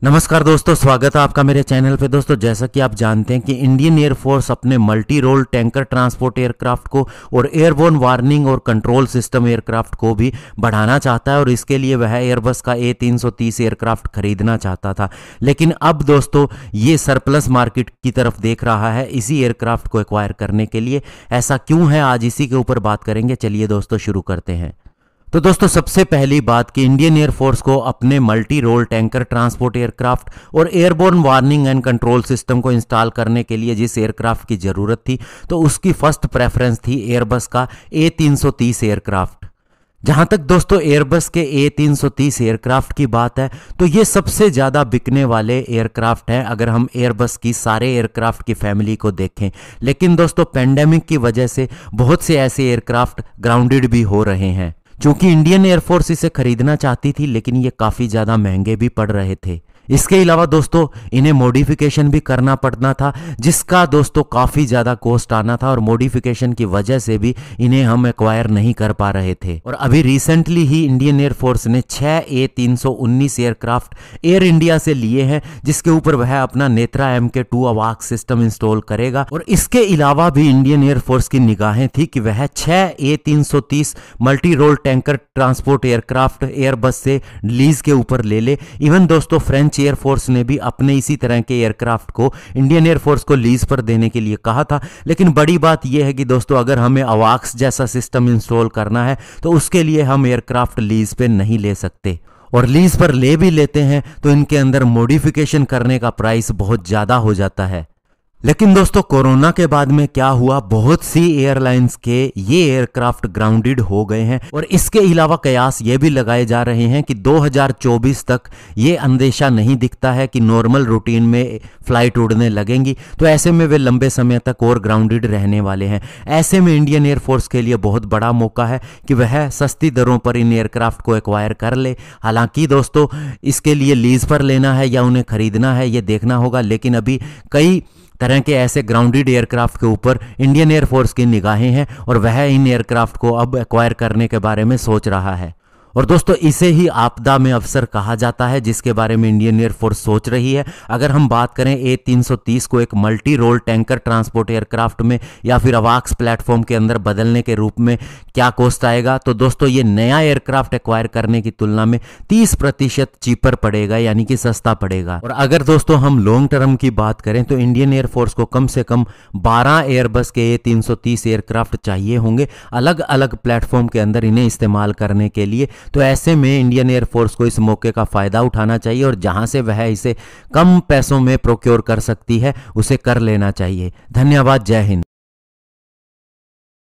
नमस्कार दोस्तों, स्वागत है आपका मेरे चैनल पे। दोस्तों, जैसा कि आप जानते हैं कि इंडियन एयरफोर्स अपने multi role tanker transport aircraft को और एयरबोर्न वार्निंग और कंट्रोल सिस्टम एयरक्राफ्ट को भी बढ़ाना चाहता है और इसके लिए वह एयरबस का A330 एयरक्राफ्ट खरीदना चाहता था। लेकिन अब दोस्तों ये सरप्लस मार्केट की तरफ देख रहा है इसी एयरक्राफ्ट को एक्वायर करने के लिए। ऐसा क्यों है, आज इसी के ऊपर बात करेंगे। चलिए दोस्तों शुरू करते हैं। तो दोस्तों, सबसे पहली बात कि इंडियन एयरफोर्स को अपने multi role tanker transport aircraft और airborne warning and control system को इंस्टॉल करने के लिए जिस एयरक्राफ्ट की ज़रूरत थी, तो उसकी फर्स्ट प्रेफरेंस थी एयरबस का A330 एयरक्राफ्ट। जहां तक दोस्तों एयरबस के A330 एयरक्राफ्ट की बात है, तो ये सबसे ज़्यादा बिकने वाले एयरक्राफ्ट हैं अगर हम एयरबस की सारे एयरक्राफ्ट की फैमिली को देखें। लेकिन दोस्तों पेंडेमिक की वजह से बहुत से ऐसे एयरक्राफ्ट ग्राउंडेड भी हो रहे हैं। चूंकि इंडियन एयरफोर्स इसे खरीदना चाहती थी, लेकिन ये काफ़ी ज़्यादा महंगे भी पड़ रहे थे। इसके अलावा दोस्तों इन्हें मॉडिफिकेशन भी करना पड़ना था, जिसका दोस्तों काफ़ी ज़्यादा कॉस्ट आना था और मॉडिफिकेशन की वजह से भी इन्हें हम एक्वायर नहीं कर पा रहे थे। और अभी रिसेंटली ही इंडियन एयरफोर्स ने 6 A319 एयरक्राफ्ट एयर इंडिया से लिए हैं, जिसके ऊपर वह अपना नेत्रा MK2 अवाक सिस्टम इंस्टॉल करेगा। और इसके अलावा भी इंडियन एयरफोर्स की निगाहें थी कि वह 6 A330 multi role tanker transport aircraft Airbus से लीज के ऊपर ले ले। इवन दोस्तों फ्रेंच एयरफोर्स ने भी अपने इसी तरह के एयरक्राफ्ट को इंडियन एयरफोर्स को लीज पर देने के लिए कहा था। लेकिन बड़ी बात यह है कि दोस्तों अगर हमें अवाक्स जैसा सिस्टम इंस्टॉल करना है तो उसके लिए हम एयरक्राफ्ट लीज पे नहीं ले सकते, और लीज पर ले भी लेते हैं तो इनके अंदर मॉडिफिकेशन करने का प्राइस बहुत ज़्यादा हो जाता है। लेकिन दोस्तों कोरोना के बाद में क्या हुआ, बहुत सी एयरलाइंस के ये एयरक्राफ्ट ग्राउंडेड हो गए हैं। और इसके अलावा कयास ये भी लगाए जा रहे हैं कि 2024 तक ये अंदेशा नहीं दिखता है कि नॉर्मल रूटीन में फ्लाइट उड़ने लगेंगी, तो ऐसे में वे लंबे समय तक और ग्राउंडेड रहने वाले हैं। ऐसे में इंडियन एयरफोर्स के लिए बहुत बड़ा मौका है कि वह सस्ती दरों पर इन एयरक्राफ्ट को एक्वायर कर ले। हालांकि दोस्तों इसके लिए लीज पर लेना है या उन्हें खरीदना है ये देखना होगा, लेकिन अभी कई तरह के ऐसे ग्राउंडेड एयरक्राफ्ट के ऊपर इंडियन एयरफोर्स की निगाहें हैं और वह इन एयरक्राफ्ट को अब एक्वायर करने के बारे में सोच रहा है। और दोस्तों इसे ही आपदा में अवसर कहा जाता है, जिसके बारे में इंडियन एयरफोर्स सोच रही है। अगर हम बात करें A330 को एक multi role tanker transport aircraft में या फिर अवाक्स प्लेटफॉर्म के अंदर बदलने के रूप में क्या कॉस्ट आएगा, तो दोस्तों ये नया एयरक्राफ्ट एक्वायर करने की तुलना में 30% चीपर पड़ेगा, यानी कि सस्ता पड़ेगा। और अगर दोस्तों हम लॉन्ग टर्म की बात करें तो इंडियन एयरफोर्स को कम से कम 12 एयरबस के A330 एयरक्राफ्ट चाहिए होंगे अलग अलग प्लेटफॉर्म के अंदर इन्हें इस्तेमाल करने के लिए। तो ऐसे में इंडियन एयरफोर्स को इस मौके का फायदा उठाना चाहिए और जहां से वह इसे कम पैसों में प्रोक्योर कर सकती है उसे कर लेना चाहिए। धन्यवाद, जय हिंद।